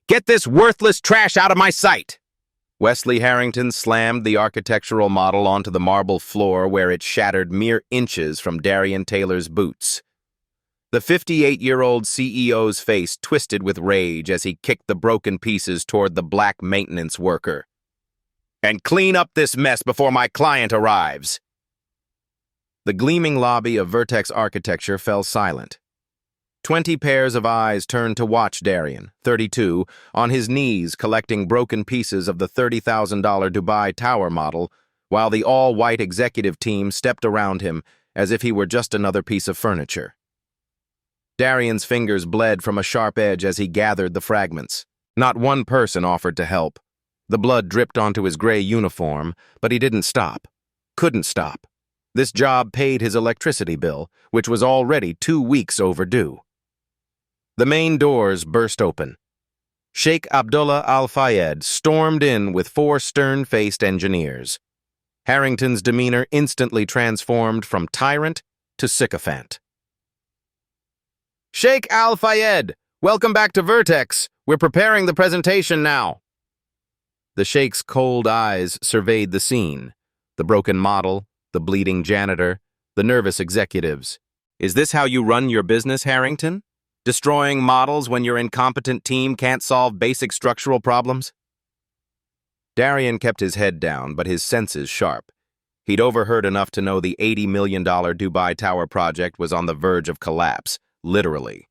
Get this worthless trash out of my sight! Westley Harrington slammed the architectural model onto the marble floor where it shattered mere inches from Darian Taylor's boots. The 58-year-old CEO's face twisted with rage as he kicked the broken pieces toward the black maintenance worker. And clean up this mess before my client arrives. The gleaming lobby of Vertex Architecture fell silent. 20 pairs of eyes turned to watch Darien, 32, on his knees collecting broken pieces of the $30,000 Dubai Tower model, while the all-white executive team stepped around him as if he were just another piece of furniture. Darian's fingers bled from a sharp edge as he gathered the fragments. Not one person offered to help. The blood dripped onto his gray uniform, but he didn't stop. Couldn't stop. This job paid his electricity bill, which was already 2 weeks overdue. The main doors burst open. Sheikh Abdullah Al-Fayed stormed in with 4 stern-faced engineers. Harrington's demeanor instantly transformed from tyrant to sycophant. Sheikh Al-Fayed, welcome back to Vertex. We're preparing the presentation now. The Sheikh's cold eyes surveyed the scene. The broken model, the bleeding janitor, the nervous executives. Is this how you run your business, Harrington? Destroying models when your incompetent team can't solve basic structural problems? Darien kept his head down, but his senses sharp. He'd overheard enough to know the $80 million Dubai Tower project was on the verge of collapse. Literally.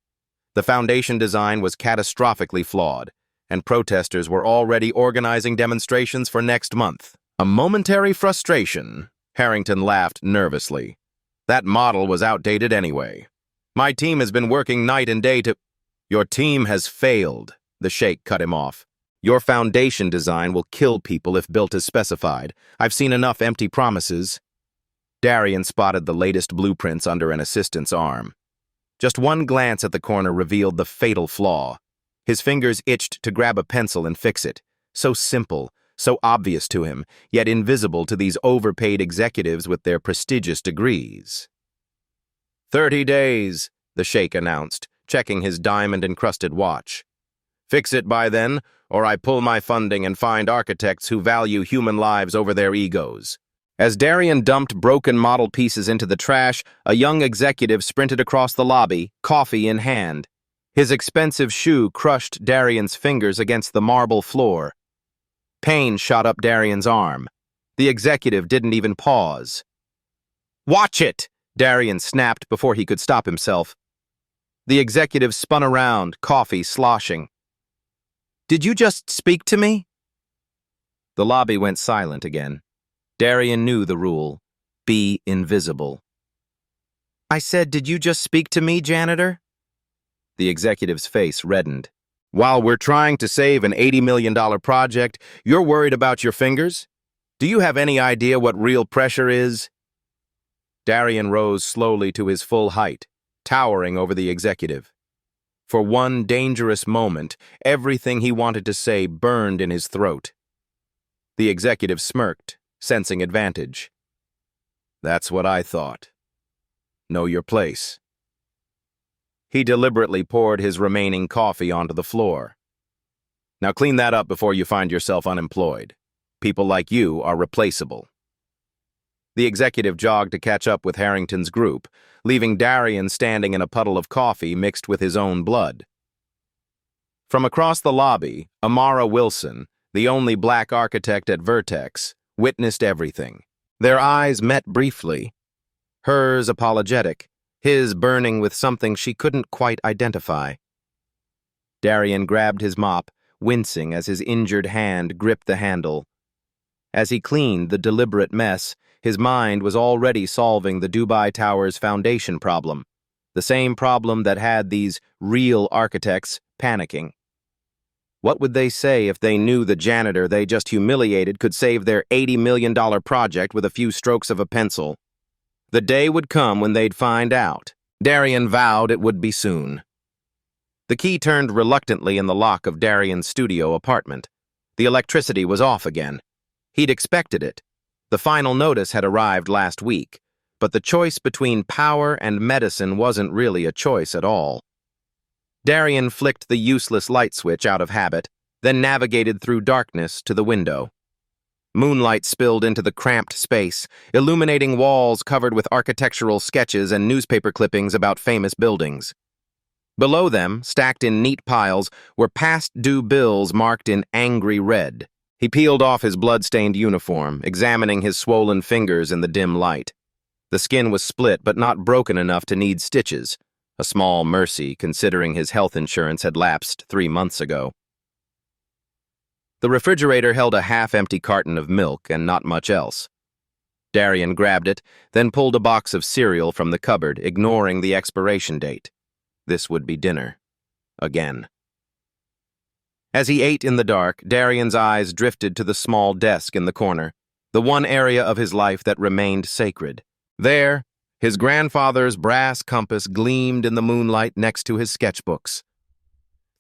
The foundation design was catastrophically flawed, and protesters were already organizing demonstrations for next month. A momentary frustration. Harrington laughed nervously. That model was outdated anyway. My team has been working night and day to— Your team has failed, the Sheikh cut him off. Your foundation design will kill people if built as specified. I've seen enough empty promises. Darien spotted the latest blueprints under an assistant's arm. Just one glance at the corner revealed the fatal flaw. His fingers itched to grab a pencil and fix it. So simple, so obvious to him, yet invisible to these overpaid executives with their prestigious degrees. 30 days, the Sheikh announced, checking his diamond-encrusted watch. Fix it by then, or I pull my funding and find architects who value human lives over their egos. As Darien dumped broken model pieces into the trash, a young executive sprinted across the lobby, coffee in hand. His expensive shoe crushed Darien's fingers against the marble floor. Pain shot up Darien's arm. The executive didn't even pause. "Watch it!" Darien snapped before he could stop himself. The executive spun around, coffee sloshing. "Did you just speak to me?" The lobby went silent again. Darien knew the rule. Be invisible. "I said, did you just speak to me, janitor?" The executive's face reddened. "While we're trying to save an $80 million project, you're worried about your fingers? Do you have any idea what real pressure is?" Darien rose slowly to his full height, towering over the executive. For one dangerous moment, everything he wanted to say burned in his throat. The executive smirked, sensing advantage. "That's what I thought. Know your place." He deliberately poured his remaining coffee onto the floor. "Now clean that up before you find yourself unemployed. People like you are replaceable." The executive jogged to catch up with Harrington's group, leaving Darien standing in a puddle of coffee mixed with his own blood. From across the lobby, Amara Wilson, the only black architect at Vertex, witnessed everything. Their eyes met briefly, hers apologetic, his burning with something she couldn't quite identify. Darien grabbed his mop, wincing as his injured hand gripped the handle. As he cleaned the deliberate mess, his mind was already solving the Dubai Tower's foundation problem, the same problem that had these real architects panicking. What would they say if they knew the janitor they just humiliated could save their $80 million project with a few strokes of a pencil? The day would come when they'd find out. Darien vowed it would be soon. The key turned reluctantly in the lock of Darian's studio apartment. The electricity was off again. He'd expected it. The final notice had arrived last week, but the choice between power and medicine wasn't really a choice at all. Darien flicked the useless light switch out of habit, then navigated through darkness to the window. Moonlight spilled into the cramped space, illuminating walls covered with architectural sketches and newspaper clippings about famous buildings. Below them, stacked in neat piles, were past-due bills marked in angry red. He peeled off his blood-stained uniform, examining his swollen fingers in the dim light. The skin was split but not broken enough to need stitches, a small mercy considering his health insurance had lapsed 3 months ago. The refrigerator held a half-empty carton of milk and not much else. Darien grabbed it, then pulled a box of cereal from the cupboard, ignoring the expiration date. This would be dinner. Again. As he ate in the dark, Darian's eyes drifted to the small desk in the corner, the one area of his life that remained sacred. There, his grandfather's brass compass gleamed in the moonlight next to his sketchbooks.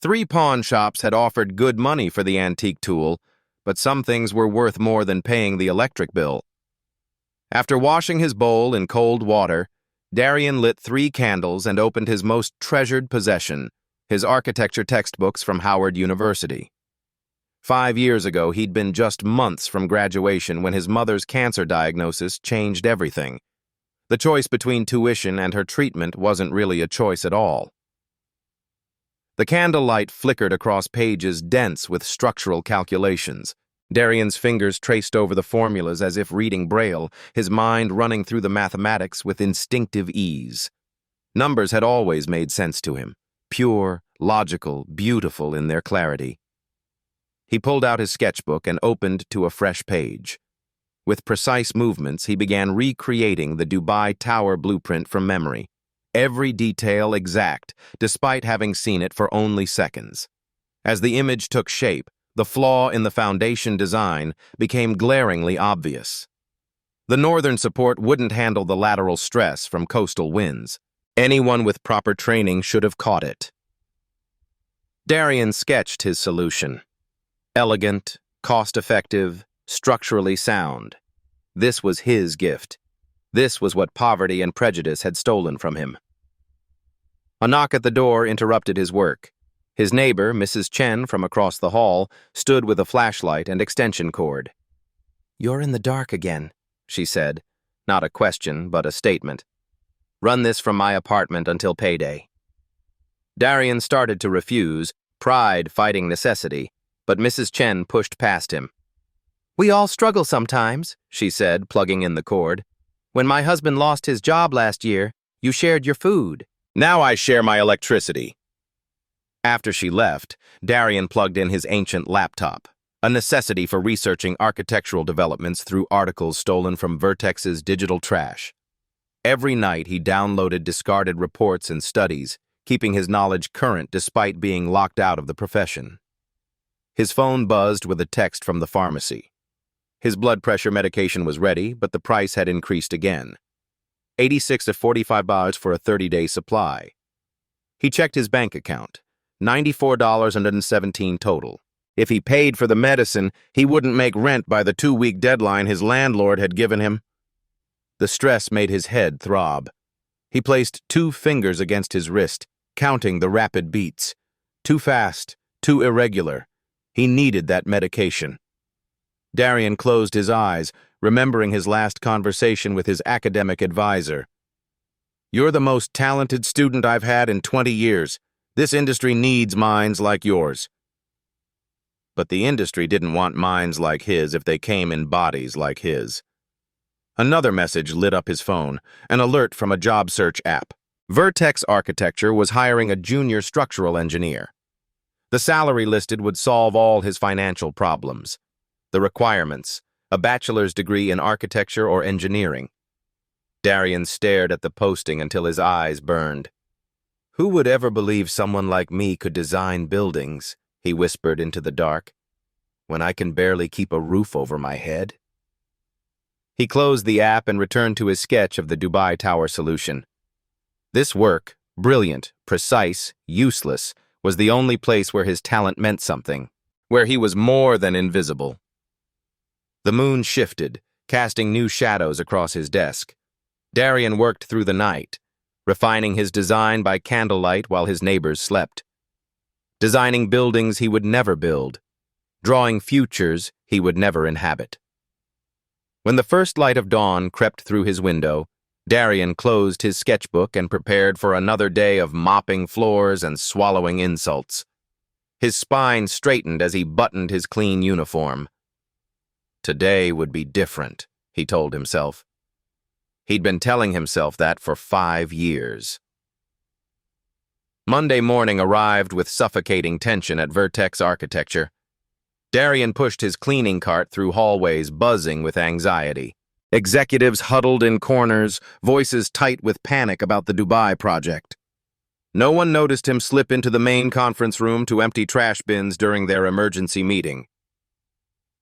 3 pawn shops had offered good money for the antique tool, but some things were worth more than paying the electric bill. After washing his bowl in cold water, Darien lit 3 candles and opened his most treasured possession, his architecture textbooks from Howard University. 5 years ago, he'd been just months from graduation when his mother's cancer diagnosis changed everything. The choice between tuition and her treatment wasn't really a choice at all. The candlelight flickered across pages dense with structural calculations. Darian's fingers traced over the formulas as if reading Braille, his mind running through the mathematics with instinctive ease. Numbers had always made sense to him, pure, logical, beautiful in their clarity. He pulled out his sketchbook and opened to a fresh page. With precise movements, he began recreating the Dubai Tower blueprint from memory. Every detail exact, despite having seen it for only seconds. As the image took shape, the flaw in the foundation design became glaringly obvious. The northern support wouldn't handle the lateral stress from coastal winds. Anyone with proper training should have caught it. Darien sketched his solution. Elegant, cost-effective, structurally sound. This was his gift. This was what poverty and prejudice had stolen from him. A knock at the door interrupted his work. His neighbor, Mrs. Chen, from across the hall, stood with a flashlight and extension cord. "You're in the dark again," she said. Not a question, but a statement. "Run this from my apartment until payday." Darien started to refuse, pride fighting necessity, but Mrs. Chen pushed past him. "We all struggle sometimes," she said, plugging in the cord. "When my husband lost his job last year, you shared your food. Now I share my electricity." After she left, Darien plugged in his ancient laptop, a necessity for researching architectural developments through articles stolen from Vertex's digital trash. Every night he downloaded discarded reports and studies, keeping his knowledge current despite being locked out of the profession. His phone buzzed with a text from the pharmacy. His blood pressure medication was ready, but the price had increased again. $86 to $45 for a 30-day supply. He checked his bank account. $94.17 total. If he paid for the medicine, he wouldn't make rent by the 2-week deadline his landlord had given him. The stress made his head throb. He placed 2 fingers against his wrist, counting the rapid beats. Too fast, too irregular. He needed that medication. Darien closed his eyes, remembering his last conversation with his academic advisor. "You're the most talented student I've had in 20 years. This industry needs minds like yours." But the industry didn't want minds like his if they came in bodies like his. Another message lit up his phone, an alert from a job search app. Vertex Architecture was hiring a junior structural engineer. The salary listed would solve all his financial problems. The requirements: a bachelor's degree in architecture or engineering. Darien stared at the posting until his eyes burned. "Who would ever believe someone like me could design buildings?" he whispered into the dark, "when I can barely keep a roof over my head?" He closed the app and returned to his sketch of the Dubai Tower solution. This work, brilliant, precise, useless, was the only place where his talent meant something, where he was more than invisible. The moon shifted, casting new shadows across his desk. Darien worked through the night, refining his design by candlelight while his neighbors slept. designing buildings he would never build, drawing futures he would never inhabit. When the first light of dawn crept through his window, Darien closed his sketchbook and prepared for another day of mopping floors and swallowing insults. His spine straightened as he buttoned his clean uniform. Today would be different, he told himself. He'd been telling himself that for 5 years. Monday morning arrived with suffocating tension at Vertex Architecture. Darien pushed his cleaning cart through hallways buzzing with anxiety. Executives huddled in corners, voices tight with panic about the Dubai project. No one noticed him slip into the main conference room to empty trash bins during their emergency meeting.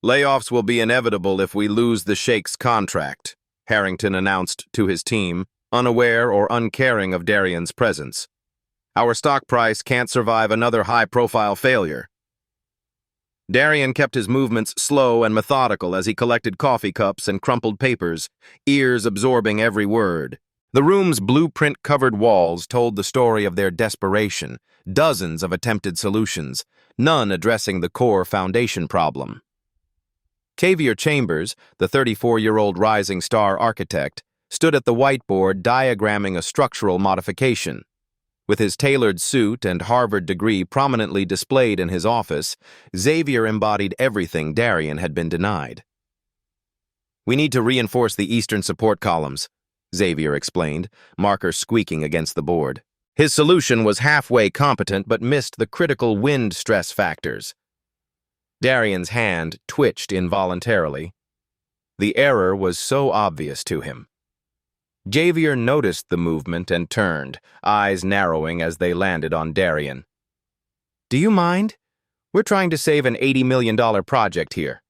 Layoffs will be inevitable if we lose the Sheikh's contract, Harrington announced to his team, unaware or uncaring of Darian's presence. Our stock price can't survive another high-profile failure. Darien kept his movements slow and methodical as he collected coffee cups and crumpled papers, ears absorbing every word. The room's blueprint-covered walls told the story of their desperation, dozens of attempted solutions, none addressing the core foundation problem. Xavier Chambers, the 34-year-old rising star architect, stood at the whiteboard diagramming a structural modification. With his tailored suit and Harvard degree prominently displayed in his office, Xavier embodied everything Darien had been denied. "We need to reinforce the eastern support columns," Xavier explained, marker squeaking against the board. His solution was halfway competent but missed the critical wind stress factors. Darien's hand twitched involuntarily. The error was so obvious to him. Xavier noticed the movement and turned, eyes narrowing as they landed on Darien. "Do you mind? We're trying to save an $80 million project here."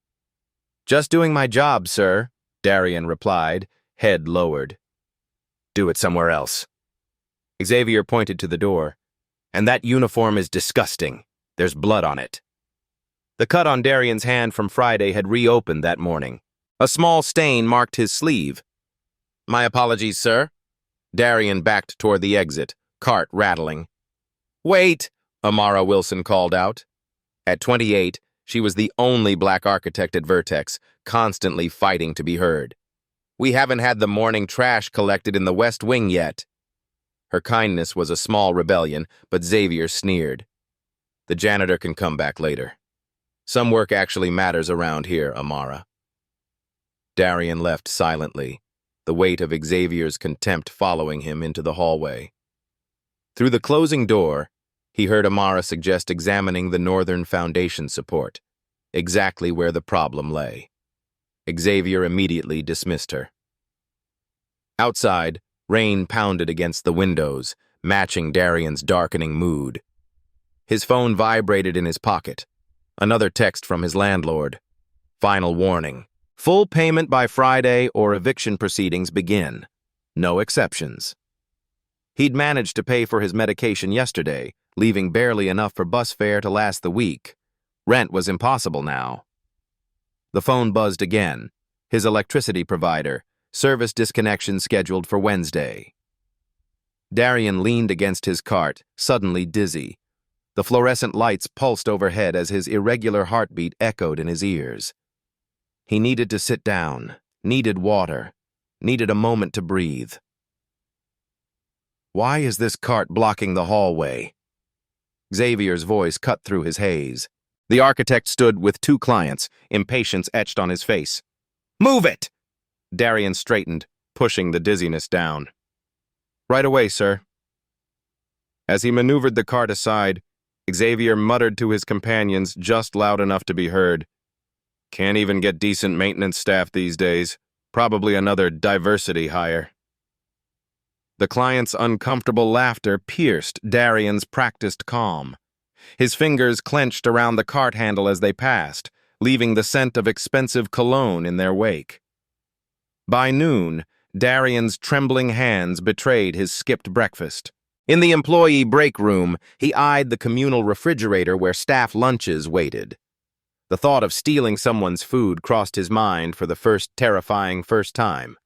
"Just doing my job, sir," Darien replied, head lowered. "Do it somewhere else." Xavier pointed to the door. "And that uniform is disgusting. There's blood on it." The cut on Darien's hand from Friday had reopened that morning. A small stain marked his sleeve. "My apologies, sir." Darien backed toward the exit, cart rattling. "Wait," Amara Wilson called out. At 28, she was the only black architect at Vertex, constantly fighting to be heard. "We haven't had the morning trash collected in the West Wing yet." Her kindness was a small rebellion, but Xavier sneered. "The janitor can come back later. Some work actually matters around here, Amara." Darien left silently, the weight of Xavier's contempt following him into the hallway. Through the closing door, he heard Amara suggest examining the northern foundation support, exactly where the problem lay. Xavier immediately dismissed her. Outside, rain pounded against the windows, matching Darien's darkening mood. His phone vibrated in his pocket. Another text from his landlord. Final warning. Full payment by Friday or eviction proceedings begin. No exceptions. He'd managed to pay for his medication yesterday, leaving barely enough for bus fare to last the week. Rent was impossible now. The phone buzzed again. His electricity provider, service disconnection scheduled for Wednesday. Darien leaned against his cart, suddenly dizzy. The fluorescent lights pulsed overhead as his irregular heartbeat echoed in his ears. He needed to sit down, needed water, needed a moment to breathe. "Why is this cart blocking the hallway?" Xavier's voice cut through his haze. The architect stood with 2 clients, impatience etched on his face. "Move it!" Darien straightened, pushing the dizziness down. "Right away, sir." As he maneuvered the cart aside, Xavier muttered to his companions just loud enough to be heard. "Can't even get decent maintenance staff these days. Probably another diversity hire." The client's uncomfortable laughter pierced Darien's practiced calm. His fingers clenched around the cart handle as they passed, leaving the scent of expensive cologne in their wake. By noon, Darien's trembling hands betrayed his skipped breakfast. In the employee break room, he eyed the communal refrigerator where staff lunches waited. The thought of stealing someone's food crossed his mind for the terrifying first time.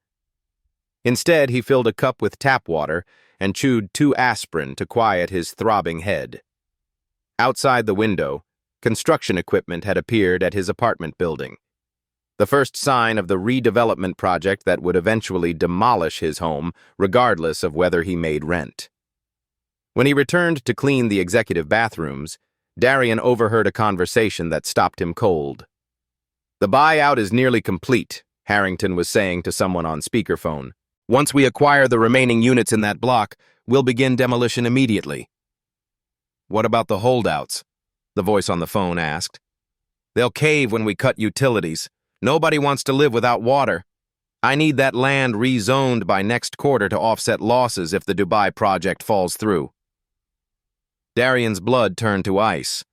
Instead, he filled a cup with tap water and chewed 2 aspirin to quiet his throbbing head. Outside the window, construction equipment had appeared at his apartment building, the first sign of the redevelopment project that would eventually demolish his home, regardless of whether he made rent. When he returned to clean the executive bathrooms, Darien overheard a conversation that stopped him cold. "The buyout is nearly complete," Harrington was saying to someone on speakerphone. "Once we acquire the remaining units in that block, we'll begin demolition immediately." "What about the holdouts?" the voice on the phone asked. "They'll cave when we cut utilities. Nobody wants to live without water. I need that land rezoned by next quarter to offset losses if the Dubai project falls through." Darian's blood turned to ice.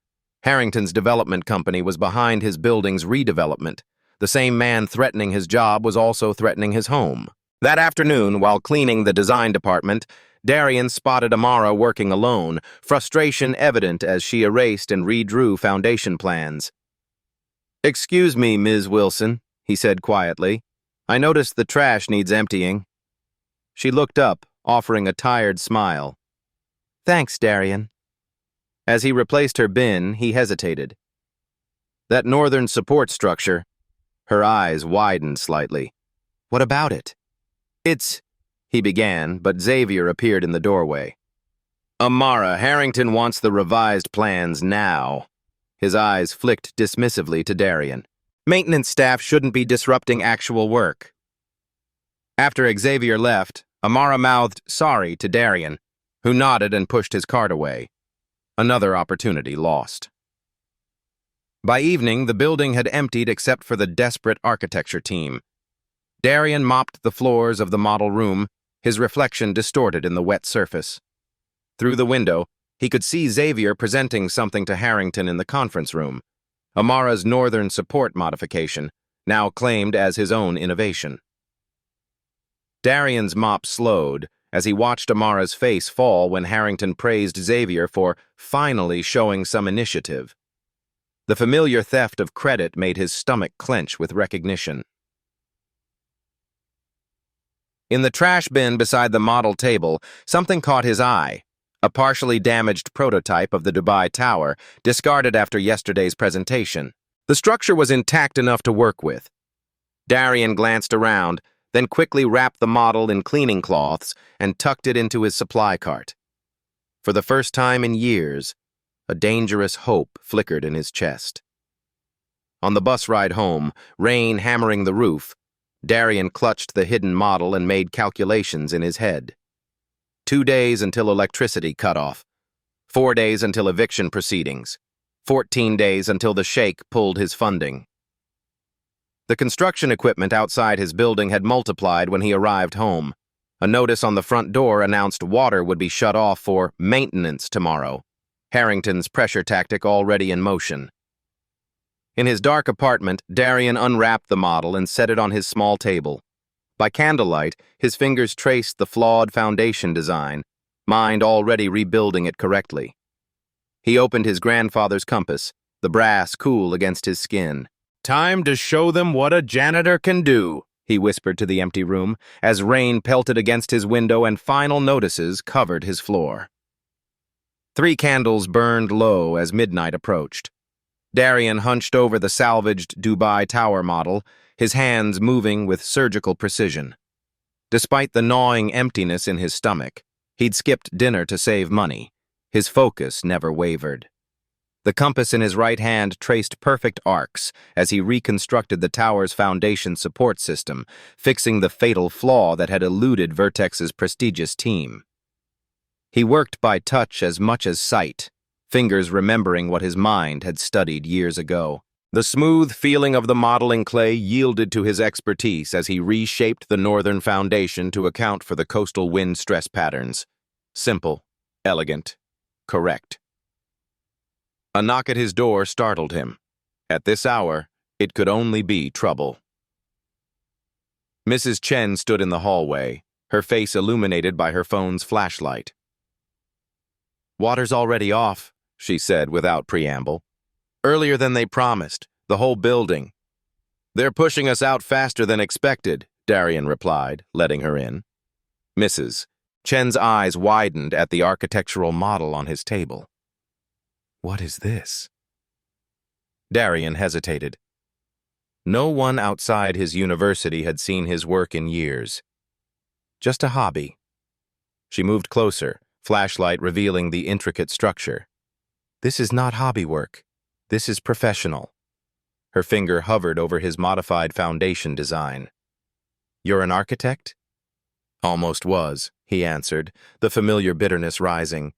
Harrington's development company was behind his building's redevelopment. The same man threatening his job was also threatening his home. That afternoon, while cleaning the design department, Darien spotted Amara working alone, frustration evident as she erased and redrew foundation plans. "Excuse me, Ms. Wilson," he said quietly. "I noticed the trash needs emptying." She looked up, offering a tired smile. "Thanks, Darien." As he replaced her bin, he hesitated. "That northern support structure." Her eyes widened slightly. "What about it?" "It's—" he began, but Xavier appeared in the doorway. "Amara, Harrington wants the revised plans now." His eyes flicked dismissively to Darien. "Maintenance staff shouldn't be disrupting actual work." After Xavier left, Amara mouthed sorry to Darien, who nodded and pushed his cart away. Another opportunity lost. By evening, the building had emptied except for the desperate architecture team. Darien mopped the floors of the model room, his reflection distorted in the wet surface. Through the window, he could see Xavier presenting something to Harrington in the conference room, Amara's northern support modification, now claimed as his own innovation. Darien's mop slowed as he watched Amara's face fall when Harrington praised Xavier for finally showing some initiative. The familiar theft of credit made his stomach clench with recognition. In the trash bin beside the model table, something caught his eye. A partially damaged prototype of the Dubai Tower, discarded after yesterday's presentation. The structure was intact enough to work with. Darien glanced around, then quickly wrapped the model in cleaning cloths and tucked it into his supply cart. For the first time in years, a dangerous hope flickered in his chest. On the bus ride home, rain hammering the roof, Darien clutched the hidden model and made calculations in his head. 2 days until electricity cut off, 4 days until eviction proceedings, 14 days until the sheikh pulled his funding. The construction equipment outside his building had multiplied when he arrived home. A notice on the front door announced water would be shut off for maintenance tomorrow, Harrington's pressure tactic already in motion. In his dark apartment, Darien unwrapped the model and set it on his small table. By candlelight, his fingers traced the flawed foundation design, mind already rebuilding it correctly. He opened his grandfather's compass, the brass cool against his skin. "Time to show them what a janitor can do," he whispered to the empty room, as rain pelted against his window and final notices covered his floor. 3 candles burned low as midnight approached. Darien hunched over the salvaged Dubai Tower model, his hands moving with surgical precision. Despite the gnawing emptiness in his stomach, he'd skipped dinner to save money. His focus never wavered. The compass in his right hand traced perfect arcs as he reconstructed the tower's foundation support system, fixing the fatal flaw that had eluded Vertex's prestigious team. He worked by touch as much as sight, fingers remembering what his mind had studied years ago. The smooth feeling of the modeling clay yielded to his expertise as he reshaped the northern foundation to account for the coastal wind stress patterns. Simple, elegant, correct. A knock at his door startled him. At this hour, it could only be trouble. Mrs. Chen stood in the hallway, her face illuminated by her phone's flashlight. "Water's already off," she said without preamble. "Earlier than they promised, the whole building." "They're pushing us out faster than expected," Darien replied, letting her in. Mrs. Chen's eyes widened at the architectural model on his table. What is this? Darien hesitated. No one outside his university had seen his work in years. Just a hobby. She moved closer, flashlight revealing the intricate structure. This is not hobby work. This is professional. Her finger hovered over his modified foundation design. You're an architect? Almost was, he answered, the familiar bitterness rising.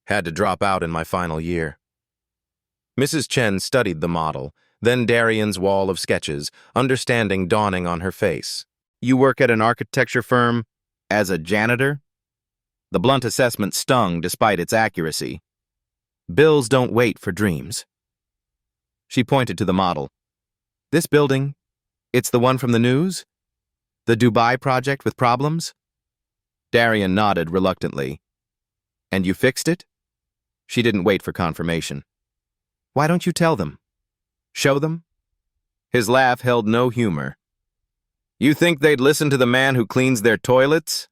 Had to drop out in my final year. Mrs. Chen studied the model, then Darian's wall of sketches, understanding dawning on her face. You work at an architecture firm as a janitor? The blunt assessment stung despite its accuracy. Bills don't wait for dreams. She pointed to the model. This building, it's the one from the news? The Dubai project with problems? Darien nodded reluctantly. And you fixed it? She didn't wait for confirmation. Why don't you tell them? Show them? His laugh held no humor. You think they'd listen to the man who cleans their toilets?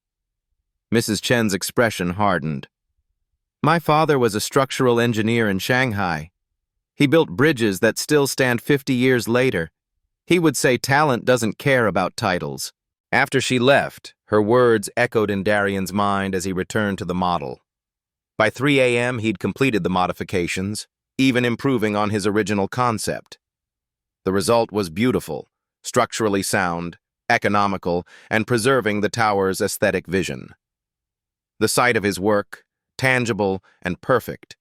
Mrs. Chen's expression hardened. My father was a structural engineer in Shanghai. He built bridges that still stand 50 years later. He would say talent doesn't care about titles. After she left, her words echoed in Darian's mind as he returned to the model. By 3 a.m., he'd completed the modifications, even improving on his original concept. The result was beautiful, structurally sound, economical, and preserving the tower's aesthetic vision. The sight of his work, tangible and perfect,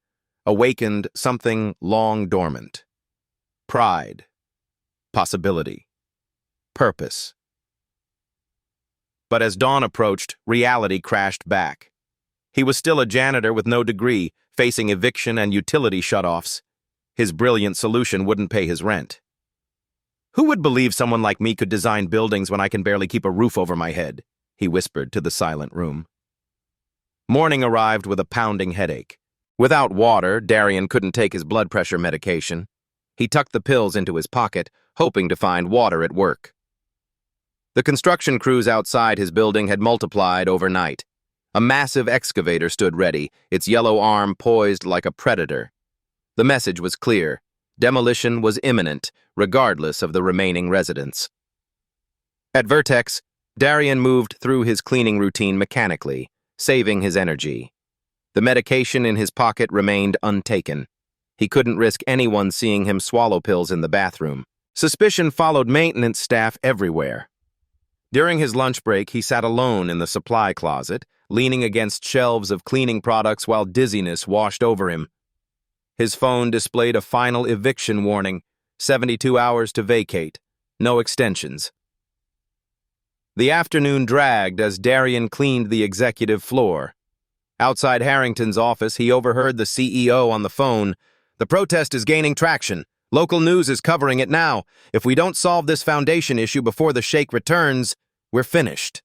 awakened something long dormant. Pride, possibility, purpose. But as dawn approached, reality crashed back. He was still a janitor with no degree, facing eviction and utility shutoffs. His brilliant solution wouldn't pay his rent. Who would believe someone like me could design buildings when I can barely keep a roof over my head? He whispered to the silent room. Morning arrived with a pounding headache. Without water, Darien couldn't take his blood pressure medication. He tucked the pills into his pocket, hoping to find water at work. The construction crews outside his building had multiplied overnight. A massive excavator stood ready, its yellow arm poised like a predator. The message was clear. Demolition was imminent, regardless of the remaining residents. At Vertex, Darien moved through his cleaning routine mechanically, saving his energy. The medication in his pocket remained untaken. He couldn't risk anyone seeing him swallow pills in the bathroom. Suspicion followed maintenance staff everywhere. During his lunch break, he sat alone in the supply closet, leaning against shelves of cleaning products while dizziness washed over him. His phone displayed a final eviction warning, 72 hours to vacate, no extensions. The afternoon dragged as Darien cleaned the executive floor. Outside Harrington's office, he overheard the CEO on the phone. The protest is gaining traction. Local news is covering it now. If we don't solve this foundation issue before the sheikh returns, we're finished.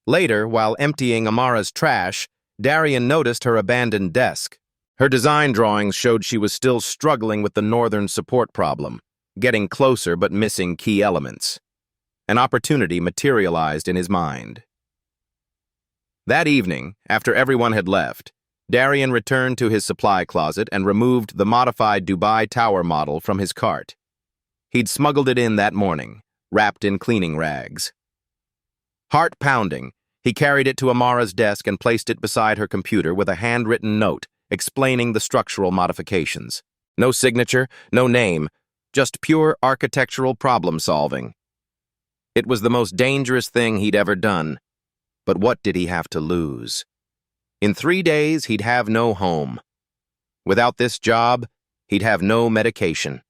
Later, while emptying Amara's trash, Darien noticed her abandoned desk. Her design drawings showed she was still struggling with the northern support problem, getting closer but missing key elements. An opportunity materialized in his mind. That evening, after everyone had left, Darien returned to his supply closet and removed the modified Dubai Tower model from his cart. He'd smuggled it in that morning, wrapped in cleaning rags. Heart pounding, he carried it to Amara's desk and placed it beside her computer with a handwritten note explaining the structural modifications. No signature, no name, just pure architectural problem-solving. It was the most dangerous thing he'd ever done. But what did he have to lose? In 3 days, he'd have no home. Without this job, he'd have no medication.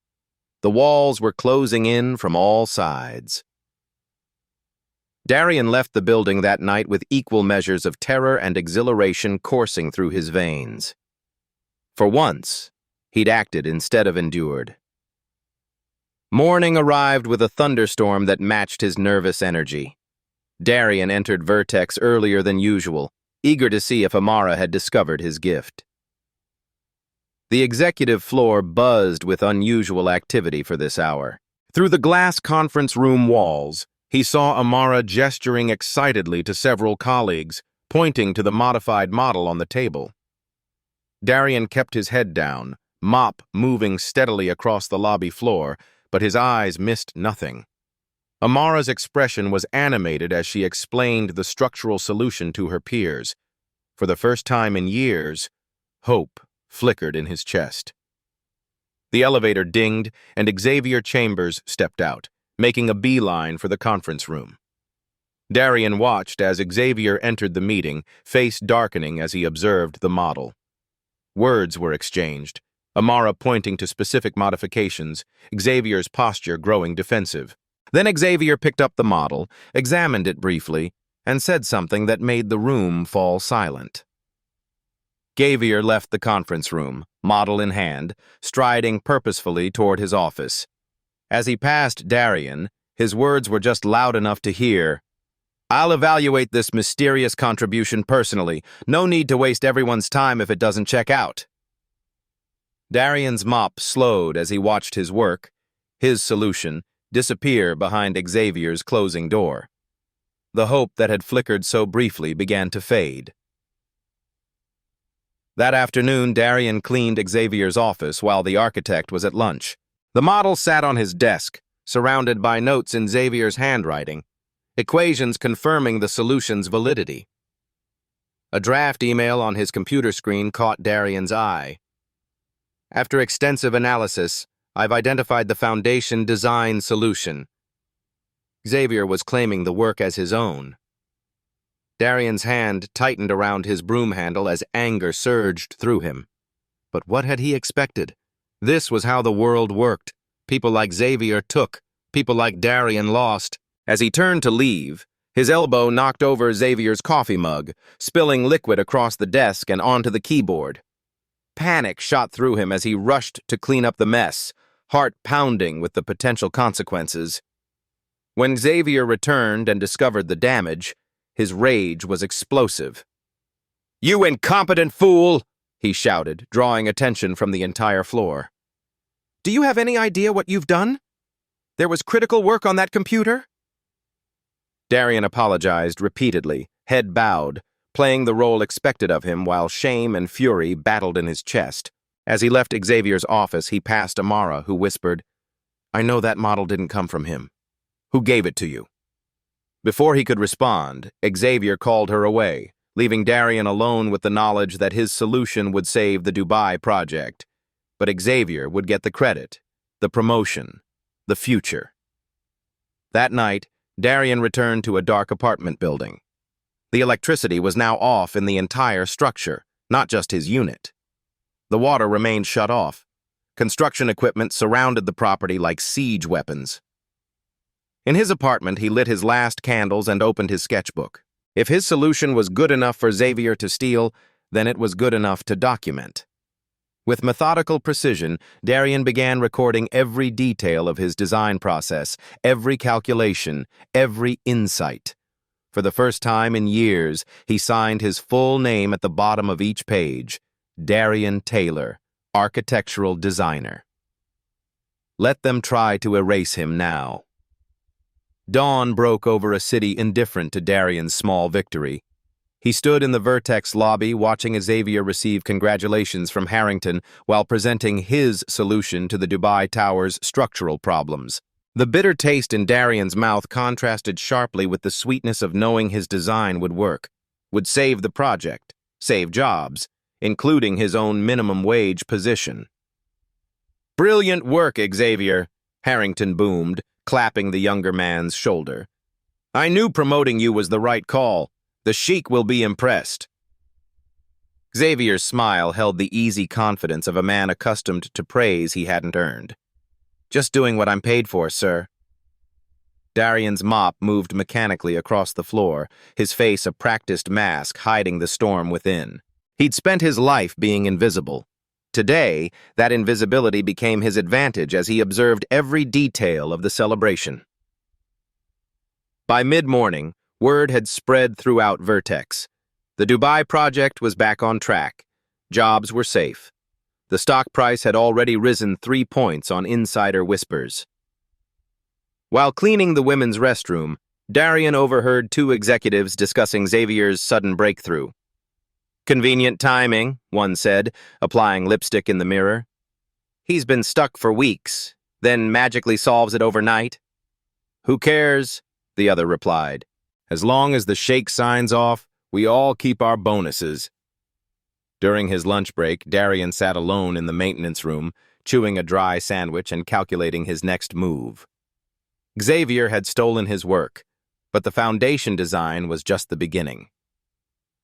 The walls were closing in from all sides. Darien left the building that night with equal measures of terror and exhilaration coursing through his veins. For once, he'd acted instead of endured. Morning arrived with a thunderstorm that matched his nervous energy. Darien entered Vertex earlier than usual, eager to see if Amara had discovered his gift. The executive floor buzzed with unusual activity for this hour. Through the glass conference room walls, he saw Amara gesturing excitedly to several colleagues, pointing to the modified model on the table. Darien kept his head down, mop moving steadily across the lobby floor, but his eyes missed nothing. Amara's expression was animated as she explained the structural solution to her peers. For the first time in years, hope flickered in his chest. The elevator dinged, and Xavier Chambers stepped out, making a beeline for the conference room. Darien watched as Xavier entered the meeting, face darkening as he observed the model. Words were exchanged, Amara pointing to specific modifications, Xavier's posture growing defensive. Then Xavier picked up the model, examined it briefly, and said something that made the room fall silent. Xavier left the conference room, model in hand, striding purposefully toward his office. As he passed Darien, his words were just loud enough to hear. "I'll evaluate this mysterious contribution personally. No need to waste everyone's time if it doesn't check out." Darien's mop slowed as he watched his work, his solution, disappear behind Xavier's closing door. The hope that had flickered so briefly began to fade. That afternoon, Darien cleaned Xavier's office while the architect was at lunch. The model sat on his desk, surrounded by notes in Xavier's handwriting, equations confirming the solution's validity. A draft email on his computer screen caught Darien's eye. "After extensive analysis, I've identified the foundation design solution." Xavier was claiming the work as his own. Darien's hand tightened around his broom handle as anger surged through him. But what had he expected? This was how the world worked. People like Xavier took, people like Darien lost. As he turned to leave, his elbow knocked over Xavier's coffee mug, spilling liquid across the desk and onto the keyboard. Panic shot through him as he rushed to clean up the mess, heart pounding with the potential consequences. When Xavier returned and discovered the damage, his rage was explosive. "You incompetent fool!" he shouted, drawing attention from the entire floor. "Do you have any idea what you've done? There was critical work on that computer?" Darien apologized repeatedly, head bowed, playing the role expected of him while shame and fury battled in his chest. As he left Xavier's office, he passed Amara, who whispered, "I know that model didn't come from him. Who gave it to you?" Before he could respond, Xavier called her away, leaving Darien alone with the knowledge that his solution would save the Dubai project. But Xavier would get the credit, the promotion, the future. That night, Darien returned to a dark apartment building. The electricity was now off in the entire structure, not just his unit. The water remained shut off. Construction equipment surrounded the property like siege weapons. In his apartment, he lit his last candles and opened his sketchbook. If his solution was good enough for Xavier to steal, then it was good enough to document. With methodical precision, Darien began recording every detail of his design process, every calculation, every insight. For the first time in years, he signed his full name at the bottom of each page, Darian Taylor, architectural designer. Let them try to erase him now. Dawn broke over a city indifferent to Darien's small victory. He stood in the Vertex lobby watching Xavier receive congratulations from Harrington while presenting his solution to the Dubai Tower's structural problems. The bitter taste in Darien's mouth contrasted sharply with the sweetness of knowing his design would work, would save the project, save jobs, including his own minimum wage position. "Brilliant work, Xavier," Harrington boomed, clapping the younger man's shoulder. "I knew promoting you was the right call. The Sheik will be impressed." Xavier's smile held the easy confidence of a man accustomed to praise he hadn't earned. "Just doing what I'm paid for, sir." Darien's mop moved mechanically across the floor, his face a practiced mask hiding the storm within. He'd spent his life being invisible. Today, that invisibility became his advantage as he observed every detail of the celebration. By mid-morning, word had spread throughout Vertex. The Dubai project was back on track. Jobs were safe. The stock price had already risen 3 points on insider whispers. While cleaning the women's restroom, Darien overheard 2 executives discussing Xavier's sudden breakthrough. Convenient timing, one said, applying lipstick in the mirror. He's been stuck for weeks, then magically solves it overnight. Who cares? The other replied. As long as the sheikh signs off, we all keep our bonuses. During his lunch break, Darien sat alone in the maintenance room, chewing a dry sandwich and calculating his next move. Xavier had stolen his work, but the foundation design was just the beginning.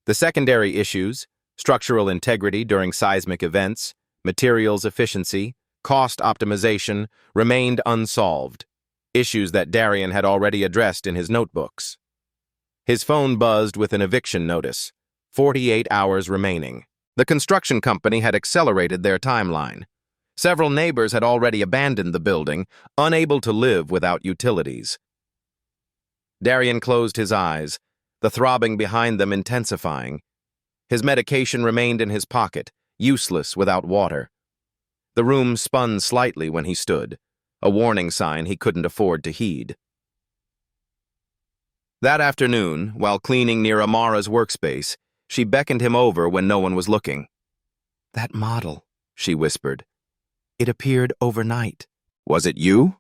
The secondary issues, structural integrity during seismic events, materials efficiency, cost optimization, remained unsolved, issues that Darien had already addressed in his notebooks. His phone buzzed with an eviction notice, 48 hours remaining. The construction company had accelerated their timeline. Several neighbors had already abandoned the building, unable to live without utilities. Darien closed his eyes, the throbbing behind them intensifying. His medication remained in his pocket, useless without water. The room spun slightly when he stood, a warning sign he couldn't afford to heed. That afternoon, while cleaning near Amara's workspace, she beckoned him over when no one was looking. "That model," she whispered. "It appeared overnight." "Was it you?"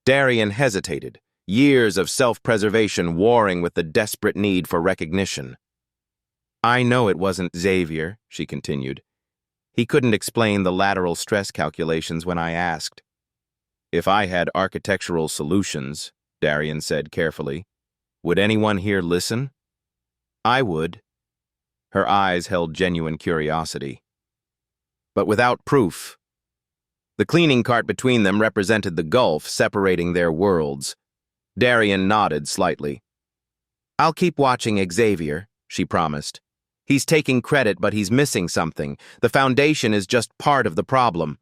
Darien hesitated, years of self-preservation warring with the desperate need for recognition. "I know it wasn't Xavier," she continued. "He couldn't explain the lateral stress calculations when I asked." "If I had architectural solutions," Darien said carefully, "would anyone here listen?" "I would." Her eyes held genuine curiosity. "But without proof." The cleaning cart between them represented the gulf separating their worlds. Darien nodded slightly. "I'll keep watching Xavier," she promised. "He's taking credit, but he's missing something. The foundation is just part of the problem."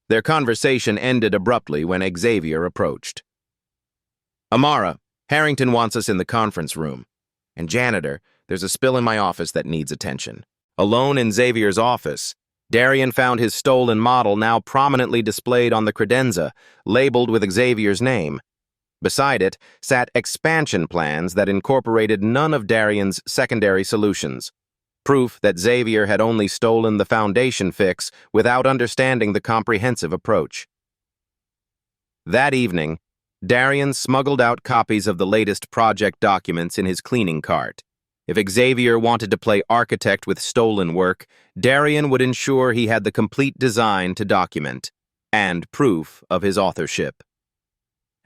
Their conversation ended abruptly when Xavier approached. "Amara, Harrington wants us in the conference room. And Janitor, there's a spill in my office that needs attention." Alone in Xavier's office, Darien found his stolen model now prominently displayed on the credenza, labeled with Xavier's name. Beside it sat expansion plans that incorporated none of Darien's secondary solutions, proof that Xavier had only stolen the foundation fix without understanding the comprehensive approach. That evening, Darien smuggled out copies of the latest project documents in his cleaning cart. If Xavier wanted to play architect with stolen work, Darien would ensure he had the complete design to document, and proof of his authorship.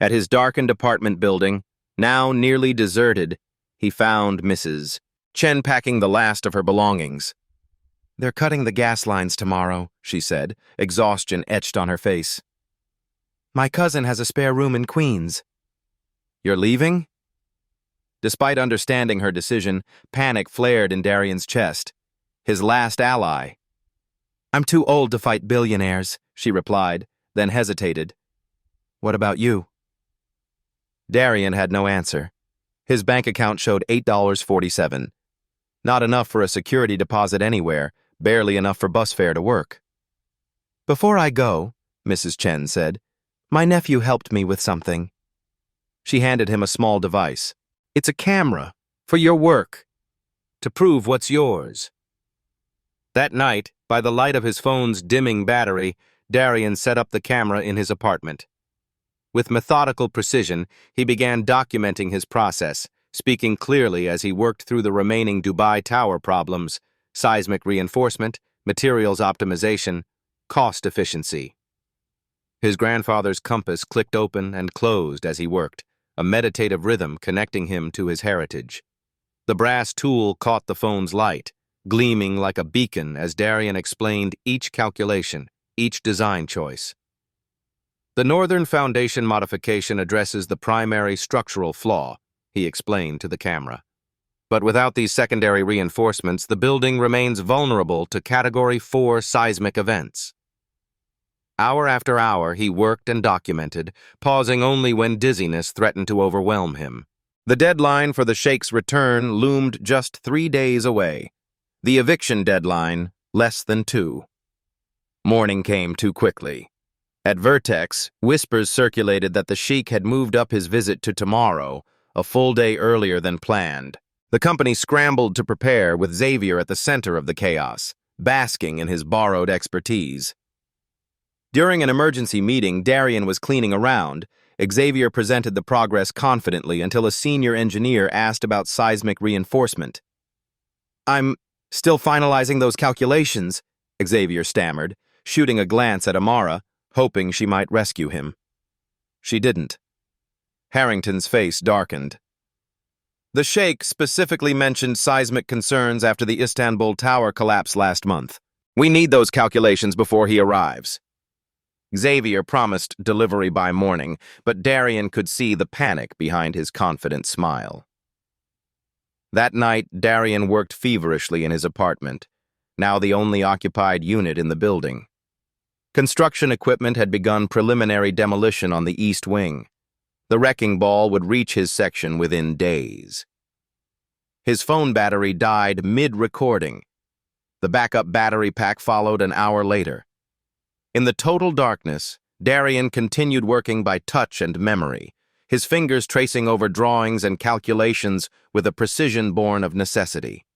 At his darkened apartment building, now nearly deserted, he found Mrs. Chen packing the last of her belongings. "They're cutting the gas lines tomorrow," she said, exhaustion etched on her face. "My cousin has a spare room in Queens." "You're leaving?" Despite understanding her decision, panic flared in Darien's chest. His last ally. "I'm too old to fight billionaires," she replied, then hesitated. "What about you?" Darien had no answer. His bank account showed $8.47. Not enough for a security deposit anywhere, barely enough for bus fare to work. "Before I go," Mrs. Chen said, "my nephew helped me with something." She handed him a small device. "It's a camera, for your work, to prove what's yours." That night, by the light of his phone's dimming battery, Darien set up the camera in his apartment. With methodical precision, he began documenting his process, speaking clearly as he worked through the remaining Dubai Tower problems: seismic reinforcement, materials optimization, cost efficiency. His grandfather's compass clicked open and closed as he worked, a meditative rhythm connecting him to his heritage. The brass tool caught the phone's light, gleaming like a beacon as Darien explained each calculation, each design choice. "The northern foundation modification addresses the primary structural flaw," he explained to the camera. "But without these secondary reinforcements, the building remains vulnerable to Category 4 seismic events." Hour after hour, he worked and documented, pausing only when dizziness threatened to overwhelm him. The deadline for the Sheikh's return loomed just 3 days away. The eviction deadline, less than 2. Morning came too quickly. At Vertex, whispers circulated that the Sheikh had moved up his visit to tomorrow, a full day earlier than planned. The company scrambled to prepare with Xavier at the center of the chaos, basking in his borrowed expertise. During an emergency meeting Darien was cleaning around, Xavier presented the progress confidently until a senior engineer asked about seismic reinforcement. "I'm still finalizing those calculations," Xavier stammered, shooting a glance at Amara, hoping she might rescue him. She didn't. Harrington's face darkened. "The Sheikh specifically mentioned seismic concerns after the Istanbul Tower collapse last month. We need those calculations before he arrives." Xavier promised delivery by morning, but Darien could see the panic behind his confident smile. That night, Darien worked feverishly in his apartment, now the only occupied unit in the building. Construction equipment had begun preliminary demolition on the east wing. The wrecking ball would reach his section within days. His phone battery died mid-recording. The backup battery pack followed an hour later. In the total darkness, Darien continued working by touch and memory, his fingers tracing over drawings and calculations with a precision born of necessity.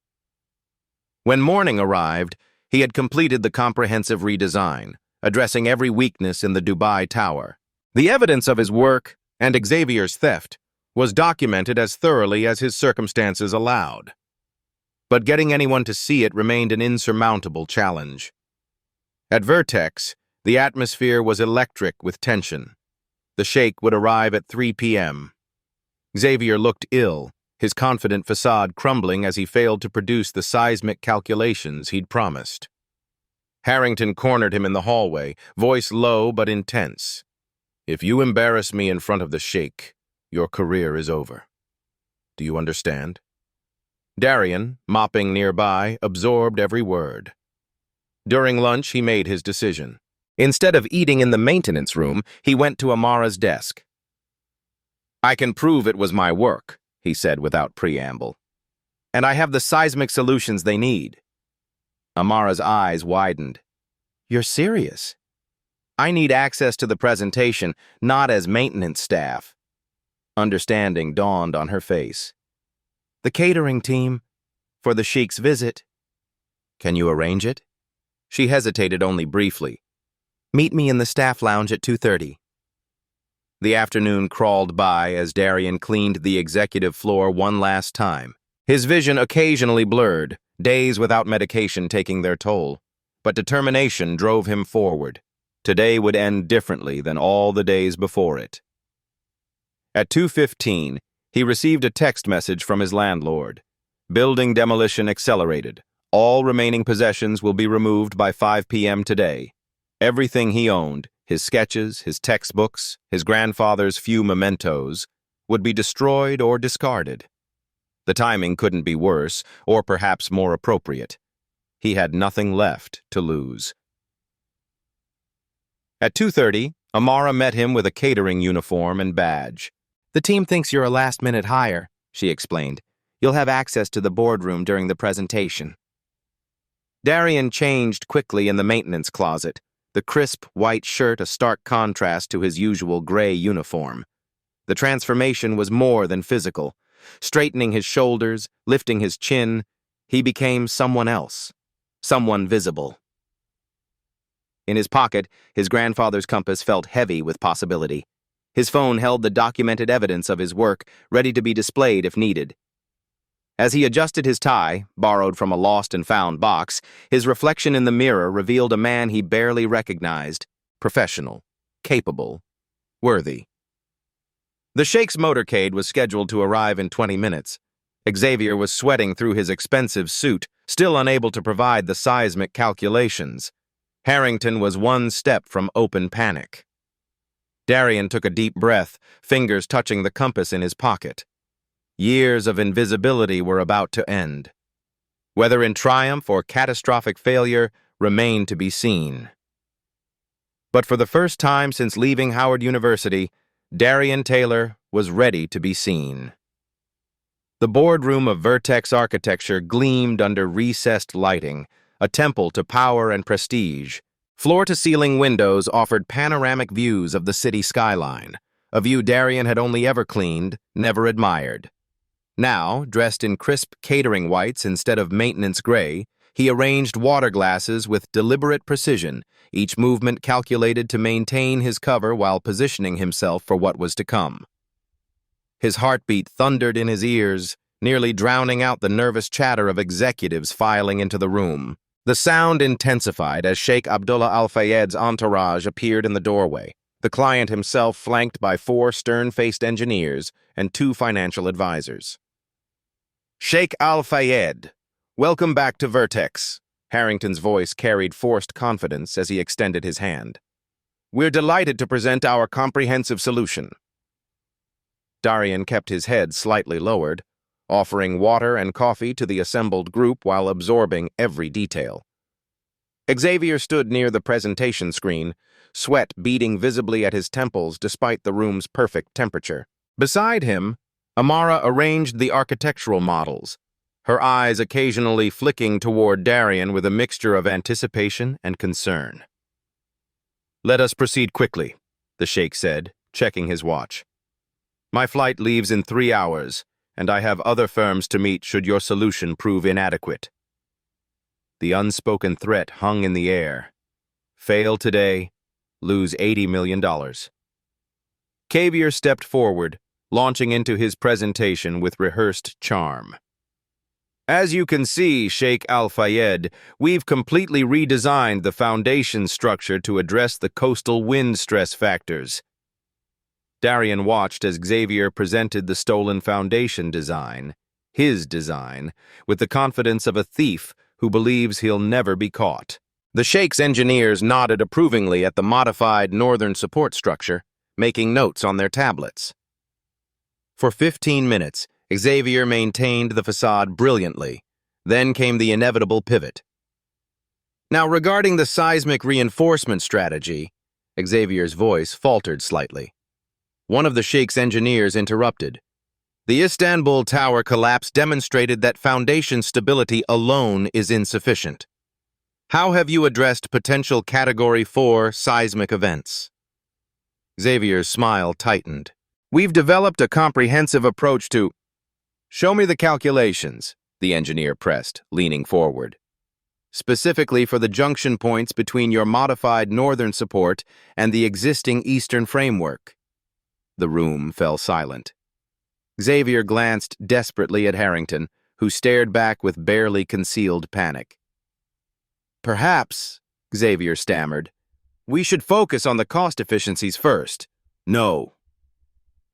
When morning arrived, he had completed the comprehensive redesign, addressing every weakness in the Dubai Tower. The evidence of his work and Xavier's theft was documented as thoroughly as his circumstances allowed. But getting anyone to see it remained an insurmountable challenge. At Vertex, the atmosphere was electric with tension. The Sheikh would arrive at 3 p.m. Xavier looked ill, his confident facade crumbling as he failed to produce the seismic calculations he'd promised. Harrington cornered him in the hallway, voice low but intense. "If you embarrass me in front of the Sheikh, your career is over. Do you understand?" Darien, mopping nearby, absorbed every word. During lunch, he made his decision. Instead of eating in the maintenance room, he went to Amara's desk. "I can prove it was my work," he said without preamble. "And I have the seismic solutions they need." Amara's eyes widened. "You're serious?" "I need access to the presentation, not as maintenance staff." Understanding dawned on her face. "The catering team for the Sheikh's visit." "Can you arrange it?" She hesitated only briefly. "Meet me in the staff lounge at 2:30. The afternoon crawled by as Darien cleaned the executive floor one last time. His vision occasionally blurred, days without medication taking their toll. But determination drove him forward. Today would end differently than all the days before it. At 2:15, he received a text message from his landlord. "Building demolition accelerated. All remaining possessions will be removed by 5 p.m. today." Everything he owned, his sketches, his textbooks, his grandfather's few mementos, would be destroyed or discarded. The timing couldn't be worse, or perhaps more appropriate. He had nothing left to lose. At 2:30, Amara met him with a catering uniform and badge. "The team thinks you're a last-minute hire," she explained. "You'll have access to the boardroom during the presentation." Darien changed quickly in the maintenance closet, the crisp white shirt a stark contrast to his usual gray uniform. The transformation was more than physical. Straightening his shoulders, lifting his chin, he became someone else, someone visible. In his pocket, his grandfather's compass felt heavy with possibility. His phone held the documented evidence of his work, ready to be displayed if needed. As he adjusted his tie, borrowed from a lost-and-found box, his reflection in the mirror revealed a man he barely recognized, professional, capable, worthy. The Sheikh's motorcade was scheduled to arrive in 20 minutes. Xavier was sweating through his expensive suit, still unable to provide the seismic calculations. Harrington was one step from open panic. Darien took a deep breath, fingers touching the compass in his pocket. Years of invisibility were about to end. Whether in triumph or catastrophic failure remained to be seen. But for the first time since leaving Howard University, Darian Taylor was ready to be seen. The boardroom of Vertex Architecture gleamed under recessed lighting, a temple to power and prestige. Floor-to-ceiling windows offered panoramic views of the city skyline, a view Darien had only ever cleaned, never admired. Now, dressed in crisp catering whites instead of maintenance gray, he arranged water glasses with deliberate precision, each movement calculated to maintain his cover while positioning himself for what was to come. His heartbeat thundered in his ears, nearly drowning out the nervous chatter of executives filing into the room. The sound intensified as Sheikh Abdullah Al-Fayed's entourage appeared in the doorway, the client himself flanked by 4 stern-faced engineers and 2 financial advisors. "Sheikh Al-Fayed, welcome back to Vertex." Harrington's voice carried forced confidence as he extended his hand. "We're delighted to present our comprehensive solution." Darien kept his head slightly lowered, offering water and coffee to the assembled group while absorbing every detail. Xavier stood near the presentation screen, sweat beading visibly at his temples despite the room's perfect temperature. Beside him, Amara arranged the architectural models, her eyes occasionally flicking toward Darien with a mixture of anticipation and concern. "Let us proceed quickly," the sheikh said, checking his watch. "My flight leaves in 3 hours, and I have other firms to meet should your solution prove inadequate." The unspoken threat hung in the air. Fail today, lose $80 million. Xavier stepped forward, launching into his presentation with rehearsed charm. "As you can see, Sheikh Al-Fayed, we've completely redesigned the foundation structure to address the coastal wind stress factors." Darien watched as Xavier presented the stolen foundation design, his design, with the confidence of a thief who believes he'll never be caught. The Sheikh's engineers nodded approvingly at the modified northern support structure, making notes on their tablets. For 15 minutes, Xavier maintained the facade brilliantly. Then came the inevitable pivot. "Now, regarding the seismic reinforcement strategy," Xavier's voice faltered slightly. One of the Sheikh's engineers interrupted. "The Istanbul Tower collapse demonstrated that foundation stability alone is insufficient. How have you addressed potential Category 4 seismic events?" Xavier's smile tightened. "We've developed a comprehensive approach to—" "Show me the calculations," the engineer pressed, leaning forward. "Specifically for the junction points between your modified northern support and the existing eastern framework." The room fell silent. Xavier glanced desperately at Harrington, who stared back with barely concealed panic. "Perhaps," Xavier stammered, "we should focus on the cost efficiencies first." "No."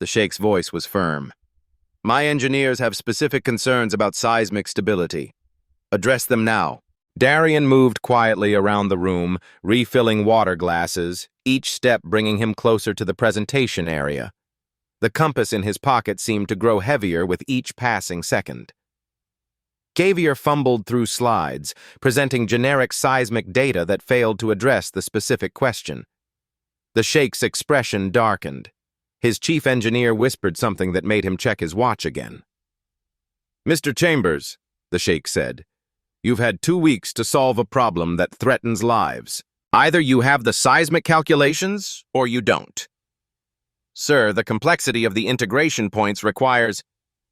The sheikh's voice was firm. "My engineers have specific concerns about seismic stability. Address them now." Darien moved quietly around the room, refilling water glasses, each step bringing him closer to the presentation area. The compass in his pocket seemed to grow heavier with each passing second. Xavier fumbled through slides, presenting generic seismic data that failed to address the specific question. The sheikh's expression darkened. His chief engineer whispered something that made him check his watch again. "Mr. Chambers," the sheikh said, "you've had 2 weeks to solve a problem that threatens lives. Either you have the seismic calculations, or you don't. Sir, the complexity of the integration points requires,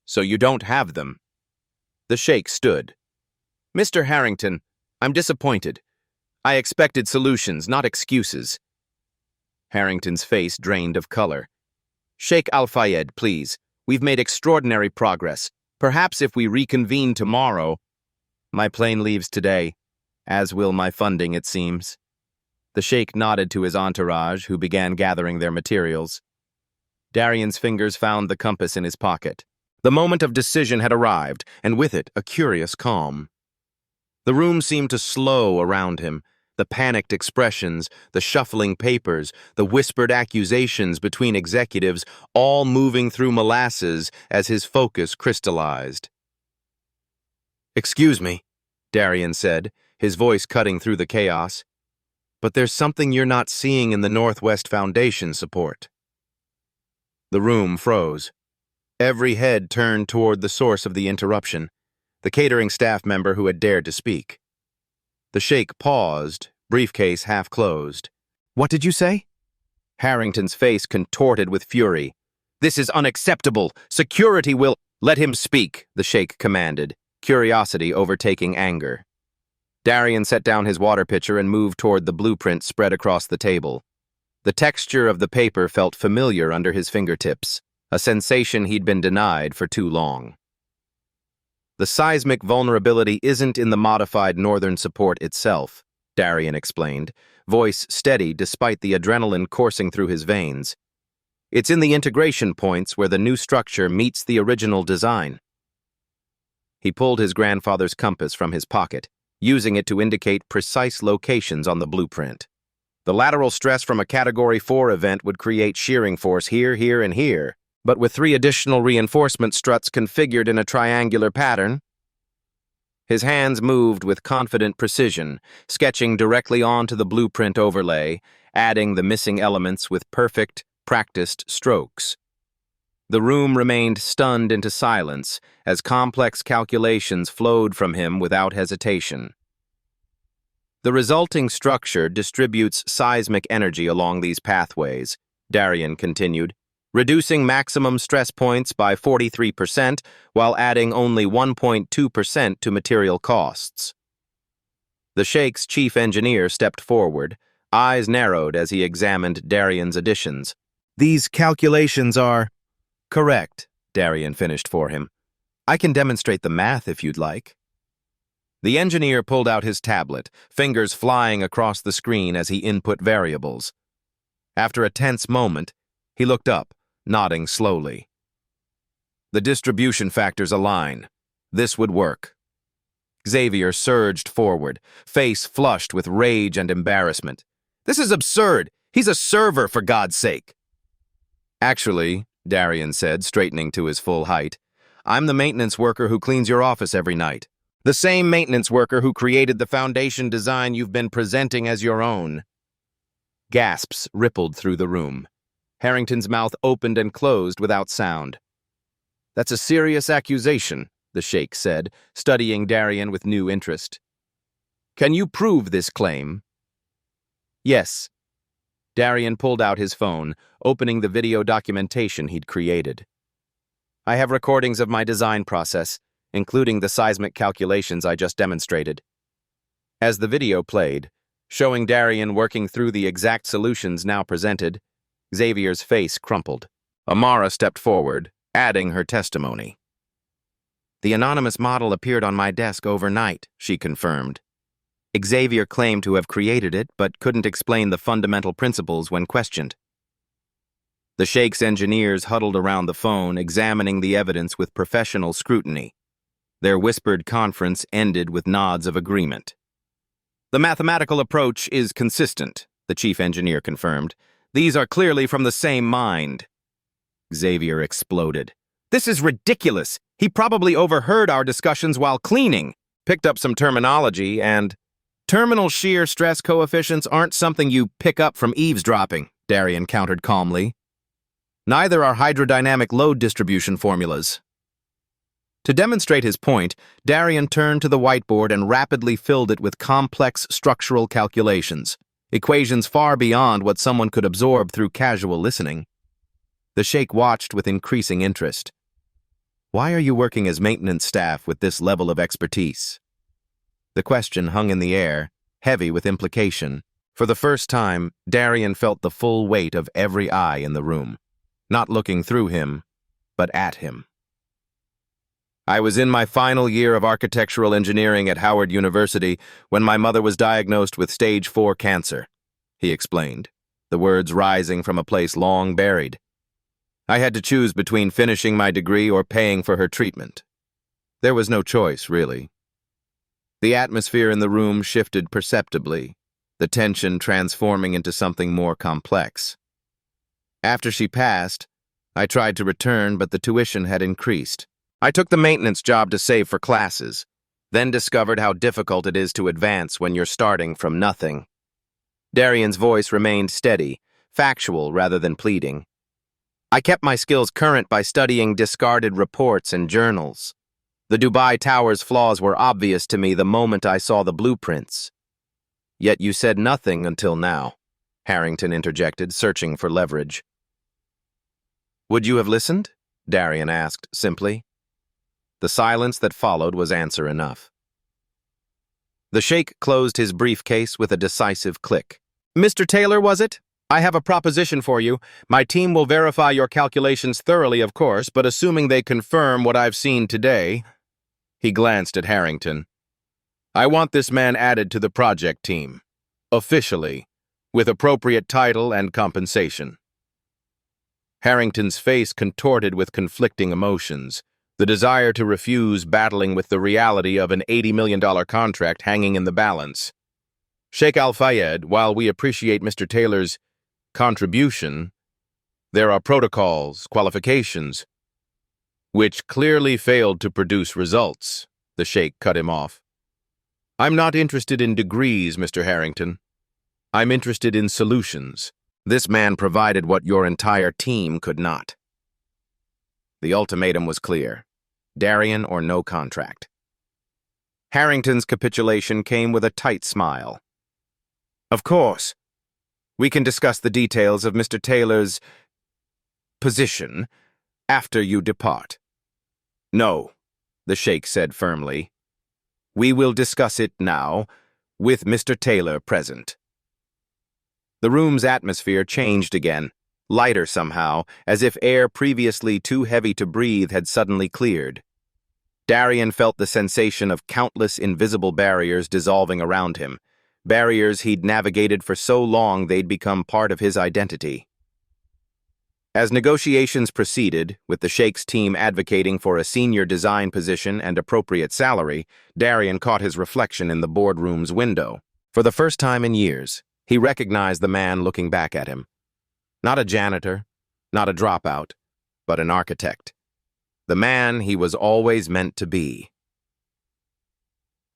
so you don't have them." The sheikh stood. "Mr. Harrington, I'm disappointed. I expected solutions, not excuses." Harrington's face drained of color. "Sheikh Al-Fayed, please. We've made extraordinary progress. Perhaps if we reconvene tomorrow—" "My plane leaves today, as will my funding, it seems." The sheikh nodded to his entourage, who began gathering their materials. Darian's fingers found the compass in his pocket. The moment of decision had arrived, and with it, a curious calm. The room seemed to slow around him, the panicked expressions, the shuffling papers, the whispered accusations between executives, all moving through molasses as his focus crystallized. "Excuse me," Darien said, his voice cutting through the chaos, "but there's something you're not seeing in the Northwest Foundation support." The room froze. Every head turned toward the source of the interruption, the catering staff member who had dared to speak. The sheikh paused, briefcase half closed. "What did you say?" Harrington's face contorted with fury. "This is unacceptable. Security will—" "Let him speak," the sheikh commanded, curiosity overtaking anger. Darien set down his water pitcher and moved toward the blueprint spread across the table. The texture of the paper felt familiar under his fingertips, a sensation he'd been denied for too long. "The seismic vulnerability isn't in the modified northern support itself," Darien explained, voice steady despite the adrenaline coursing through his veins. "It's in the integration points where the new structure meets the original design." He pulled his grandfather's compass from his pocket, using it to indicate precise locations on the blueprint. The lateral stress from a Category 4 event would create shearing force here, here, and here, but with 3 additional reinforcement struts configured in a triangular pattern. His hands moved with confident precision, sketching directly onto the blueprint overlay, adding the missing elements with perfect, practiced strokes. The room remained stunned into silence as complex calculations flowed from him without hesitation. "The resulting structure distributes seismic energy along these pathways," Darien continued, "reducing maximum stress points by 43% while adding only 1.2% to material costs." The Sheikh's chief engineer stepped forward, eyes narrowed as he examined Darien's additions. "These calculations are..." "Correct," Darien finished for him. "I can demonstrate the math if you'd like." The engineer pulled out his tablet, fingers flying across the screen as he input variables. After a tense moment, he looked up, nodding slowly. "The distribution factors align. This would work." Xavier surged forward, face flushed with rage and embarrassment. "This is absurd! He's a server, for God's sake!" "Actually," Darien said, straightening to his full height, "I'm the maintenance worker who cleans your office every night. The same maintenance worker who created the foundation design you've been presenting as your own." Gasps rippled through the room. Harrington's mouth opened and closed without sound. "That's a serious accusation," the sheikh said, studying Darien with new interest. "Can you prove this claim?" "Yes." Darien pulled out his phone, opening the video documentation he'd created. "I have recordings of my design process, including the seismic calculations I just demonstrated." As the video played, showing Darien working through the exact solutions now presented, Xavier's face crumpled. Amara stepped forward, adding her testimony. "The anonymous model appeared on my desk overnight," she confirmed. "Xavier claimed to have created it, but couldn't explain the fundamental principles when questioned." The Sheikh's engineers huddled around the phone, examining the evidence with professional scrutiny. Their whispered conference ended with nods of agreement. "The mathematical approach is consistent," the chief engineer confirmed. "These are clearly from the same mind." Xavier exploded. "This is ridiculous! He probably overheard our discussions while cleaning, picked up some terminology, and..." "Terminal shear stress coefficients aren't something you pick up from eavesdropping," Darien countered calmly. "Neither are hydrodynamic load distribution formulas." To demonstrate his point, Darien turned to the whiteboard and rapidly filled it with complex structural calculations, equations far beyond what someone could absorb through casual listening. The sheikh watched with increasing interest. "Why are you working as maintenance staff with this level of expertise?" The question hung in the air, heavy with implication. For the first time, Darien felt the full weight of every eye in the room, not looking through him, but at him. "I was in my final year of architectural engineering at Howard University when my mother was diagnosed with stage 4 cancer," he explained, the words rising from a place long buried. "I had to choose between finishing my degree or paying for her treatment. There was no choice, really." The atmosphere in the room shifted perceptibly, the tension transforming into something more complex. "After she passed, I tried to return, but the tuition had increased. I took the maintenance job to save for classes, then discovered how difficult it is to advance when you're starting from nothing." Darian's voice remained steady, factual rather than pleading. "I kept my skills current by studying discarded reports and journals. The Dubai Tower's flaws were obvious to me the moment I saw the blueprints." "Yet you said nothing until now," Harrington interjected, searching for leverage. "Would you have listened?" Darien asked simply. The silence that followed was answer enough. The sheikh closed his briefcase with a decisive click. "Mr. Taylor, was it? I have a proposition for you. My team will verify your calculations thoroughly, of course, but assuming they confirm what I've seen today..." He glanced at Harrington. "I want this man added to the project team, officially, with appropriate title and compensation." Harrington's face contorted with conflicting emotions, the desire to refuse battling with the reality of an $80 million contract hanging in the balance. "Sheikh Al-Fayed, while we appreciate Mr. Taylor's contribution, there are protocols, qualifications, which clearly failed to produce results," the sheikh cut him off. "I'm not interested in degrees, Mr. Harrington. I'm interested in solutions. This man provided what your entire team could not." The ultimatum was clear: Darien or no contract. Harrington's capitulation came with a tight smile. "Of course, we can discuss the details of Mr. Taylor's position after you depart." "No," the sheikh said firmly. "We will discuss it now, with Mr. Taylor present." The room's atmosphere changed again, lighter somehow, as if air previously too heavy to breathe had suddenly cleared. Darien felt the sensation of countless invisible barriers dissolving around him, barriers he'd navigated for so long they'd become part of his identity. As negotiations proceeded, with the sheikh's team advocating for a senior design position and appropriate salary, Darien caught his reflection in the boardroom's window. For the first time in years, he recognized the man looking back at him. Not a janitor, not a dropout, but an architect. The man he was always meant to be.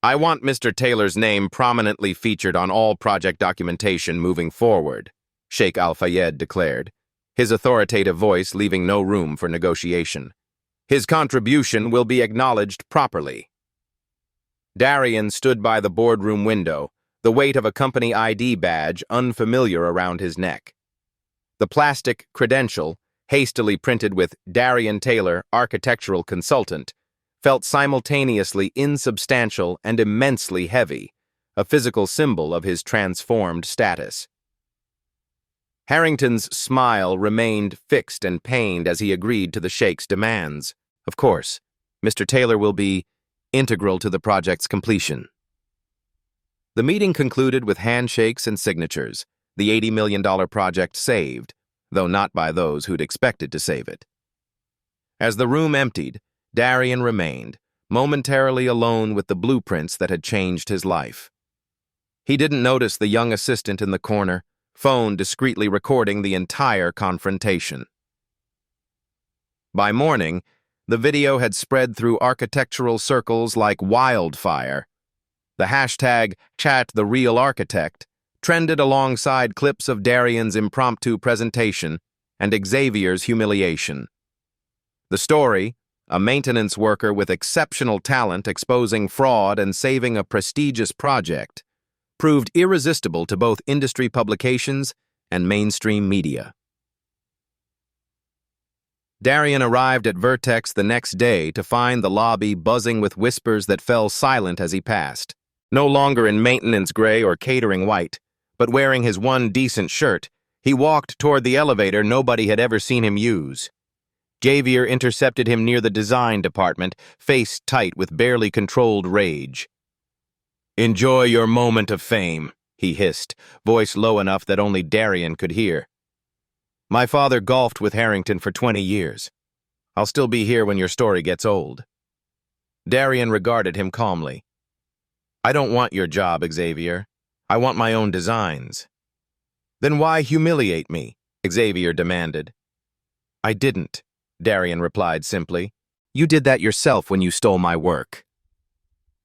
"I want Mr. Taylor's name prominently featured on all project documentation moving forward," Sheikh Al-Fayed declared, his authoritative voice leaving no room for negotiation. "His contribution will be acknowledged properly." Darien stood by the boardroom window, the weight of a company ID badge unfamiliar around his neck. The plastic credential, hastily printed with Darian Taylor, architectural consultant, felt simultaneously insubstantial and immensely heavy, a physical symbol of his transformed status. Harrington's smile remained fixed and pained as he agreed to the sheikh's demands. Of course, Mr. Taylor will be integral to the project's completion. The meeting concluded with handshakes and signatures, the $80 million project saved, though not by those who'd expected to save it. As the room emptied, Darien remained, momentarily alone with the blueprints that had changed his life. He didn't notice the young assistant in the corner, phone discreetly recording the entire confrontation. By morning, the video had spread through architectural circles like wildfire. The hashtag #ChatTheRealArchitect trended alongside clips of Darian's impromptu presentation and Xavier's humiliation. The story, a maintenance worker with exceptional talent exposing fraud and saving a prestigious project, proved irresistible to both industry publications and mainstream media. Darien arrived at Vertex the next day to find the lobby buzzing with whispers that fell silent as he passed. No longer in maintenance gray or catering white, but wearing his one decent shirt, he walked toward the elevator nobody had ever seen him use. Xavier intercepted him near the design department, face tight with barely controlled rage. "Enjoy your moment of fame," he hissed, voice low enough that only Darien could hear. "My father golfed with Harrington for 20 years. I'll still be here when your story gets old." Darien regarded him calmly. "I don't want your job, Xavier. I want my own designs." "Then why humiliate me?" Xavier demanded. "I didn't," Darien replied simply. "You did that yourself when you stole my work."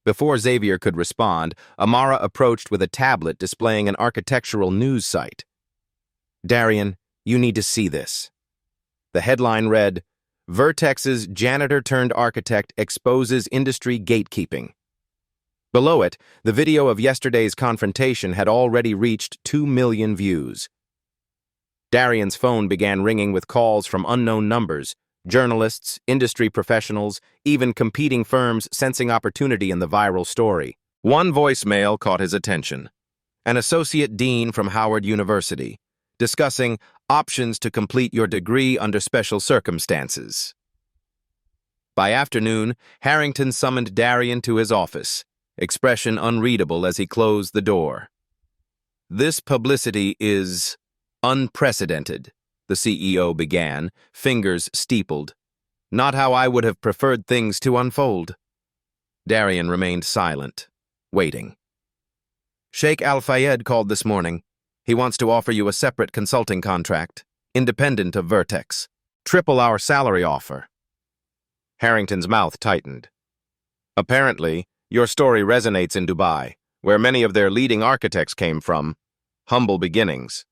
Before Xavier could respond, Amara approached with a tablet displaying an architectural news site. "Darien, you need to see this." The headline read, "Vertex's janitor-turned-architect exposes industry gatekeeping." Below it, the video of yesterday's confrontation had already reached 2 million views. Darian's phone began ringing with calls from unknown numbers, Journalists, industry professionals, even competing firms sensing opportunity in the viral story. One voicemail caught his attention. An associate dean from Howard University, discussing options to complete your degree under special circumstances. By afternoon, Harrington summoned Darien to his office, expression unreadable as he closed the door. "This publicity is unprecedented," the CEO began, fingers steepled. "Not how I would have preferred things to unfold." Darien remained silent, waiting. "Sheikh Al-Fayed called this morning. He wants to offer you a separate consulting contract, independent of Vertex. Triple our salary offer." Harrington's mouth tightened. "Apparently, your story resonates in Dubai, where many of their leading architects came from. Humble beginnings."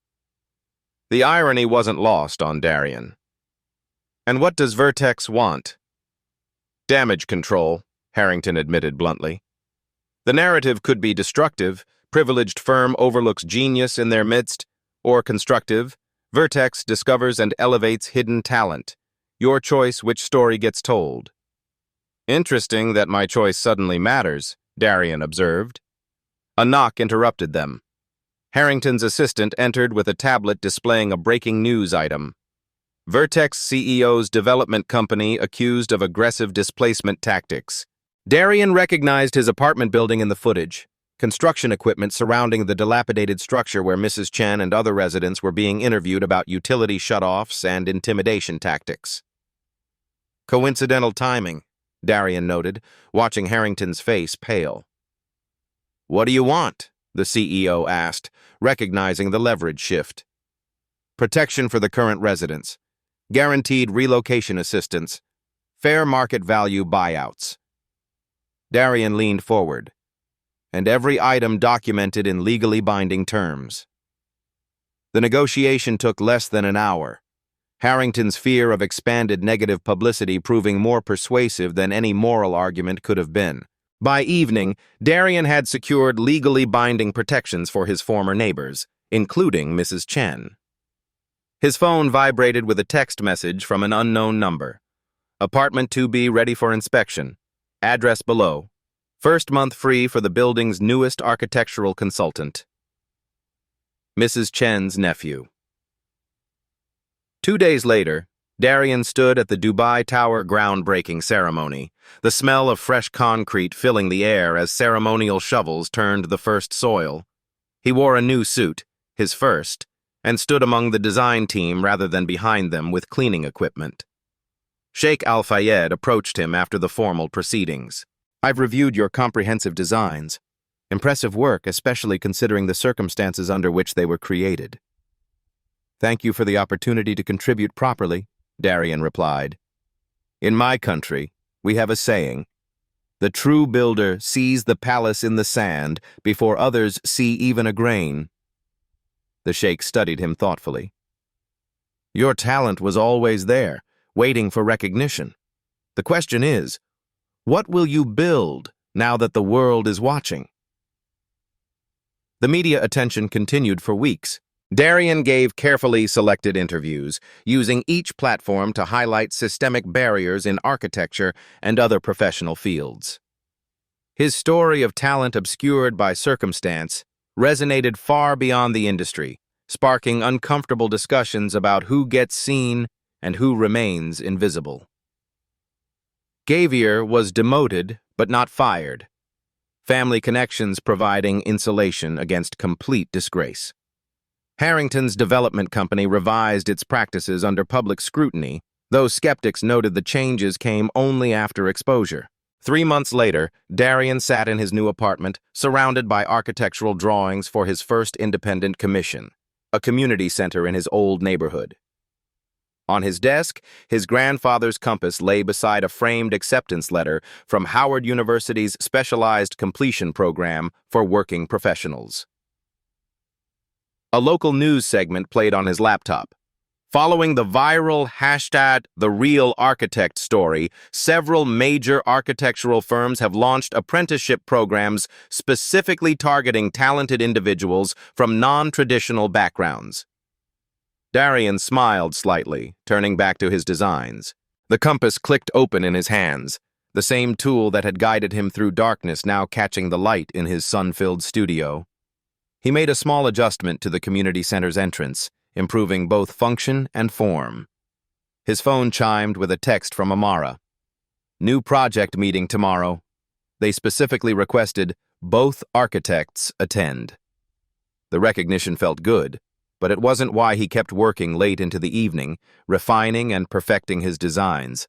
The irony wasn't lost on Darien. "And what does Vertex want?" "Damage control," Harrington admitted bluntly. "The narrative could be destructive, privileged firm overlooks genius in their midst, or constructive, Vertex discovers and elevates hidden talent. Your choice which story gets told." "Interesting that my choice suddenly matters," Darien observed. A knock interrupted them. Harrington's assistant entered with a tablet displaying a breaking news item. Vertex CEO's development company accused of aggressive displacement tactics. Darien recognized his apartment building in the footage, construction equipment surrounding the dilapidated structure where Mrs. Chen and other residents were being interviewed about utility shutoffs and intimidation tactics. "Coincidental timing," Darien noted, watching Harrington's face pale. "What do you want?" the CEO asked, recognizing the leverage shift. "Protection for the current residents, guaranteed relocation assistance, fair market value buyouts." Darien leaned forward, "And every item documented in legally binding terms." The negotiation took less than an hour, Harrington's fear of expanded negative publicity proving more persuasive than any moral argument could have been. By evening, Darien had secured legally binding protections for his former neighbors, including Mrs. Chen. His phone vibrated with a text message from an unknown number. "Apartment 2B ready for inspection. Address below. First month free for the building's newest architectural consultant. Mrs. Chen's nephew." 2 days later, Darien stood at the Dubai Tower groundbreaking ceremony, the smell of fresh concrete filling the air as ceremonial shovels turned the first soil. He wore a new suit, his first, and stood among the design team rather than behind them with cleaning equipment. Sheikh Al-Fayed approached him after the formal proceedings. "I've reviewed your comprehensive designs. Impressive work, especially considering the circumstances under which they were created." "Thank you for the opportunity to contribute properly," Darien replied. "In my country, we have a saying, 'The true builder sees the palace in the sand before others see even a grain.'" The sheikh studied him thoughtfully. "Your talent was always there, waiting for recognition. The question is, what will you build now that the world is watching?" The media attention continued for weeks. Darien gave carefully selected interviews, using each platform to highlight systemic barriers in architecture and other professional fields. His story of talent obscured by circumstance resonated far beyond the industry, sparking uncomfortable discussions about who gets seen and who remains invisible. Gavier was demoted but not fired, family connections providing insulation against complete disgrace. Harrington's development company revised its practices under public scrutiny, though skeptics noted the changes came only after exposure. 3 months later, Darien sat in his new apartment, surrounded by architectural drawings for his first independent commission, a community center in his old neighborhood. On his desk, his grandfather's compass lay beside a framed acceptance letter from Howard University's specialized completion program for working professionals. A local news segment played on his laptop. Following the viral #TheRealArchitect story, several major architectural firms have launched apprenticeship programs specifically targeting talented individuals from non-traditional backgrounds. Darien smiled slightly, turning back to his designs. The compass clicked open in his hands, the same tool that had guided him through darkness now catching the light in his sun-filled studio. He made a small adjustment to the community center's entrance, improving both function and form. His phone chimed with a text from Amara. New project meeting tomorrow. They specifically requested both architects attend. The recognition felt good, but it wasn't why he kept working late into the evening, refining and perfecting his designs.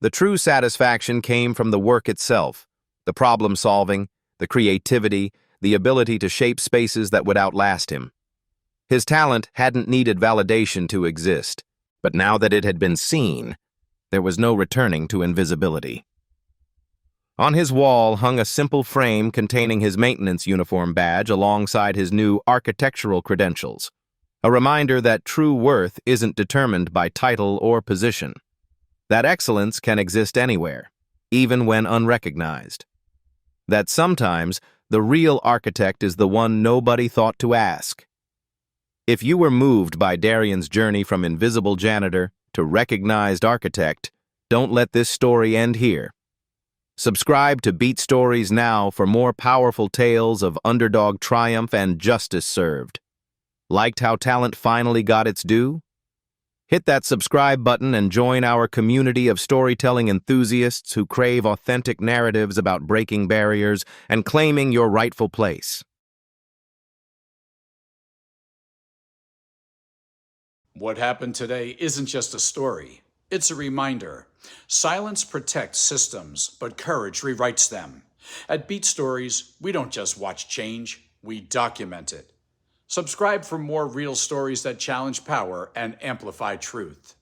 The true satisfaction came from the work itself, the problem-solving, the creativity, the ability to shape spaces that would outlast him. His talent hadn't needed validation to exist, but now that it had been seen, there was no returning to invisibility. On his wall hung a simple frame containing his maintenance uniform badge alongside his new architectural credentials, a reminder that true worth isn't determined by title or position, that excellence can exist anywhere, even when unrecognized, that sometimes the real architect is the one nobody thought to ask. If you were moved by Darian's journey from invisible janitor to recognized architect, don't let this story end here. Subscribe to Beat Stories now for more powerful tales of underdog triumph and justice served. Liked how talent finally got its due? Hit that subscribe button and join our community of storytelling enthusiasts who crave authentic narratives about breaking barriers and claiming your rightful place. What happened today isn't just a story. It's a reminder. Silence protects systems, but courage rewrites them. At Beat Stories, we don't just watch change, we document it. Subscribe for more real stories that challenge power and amplify truth.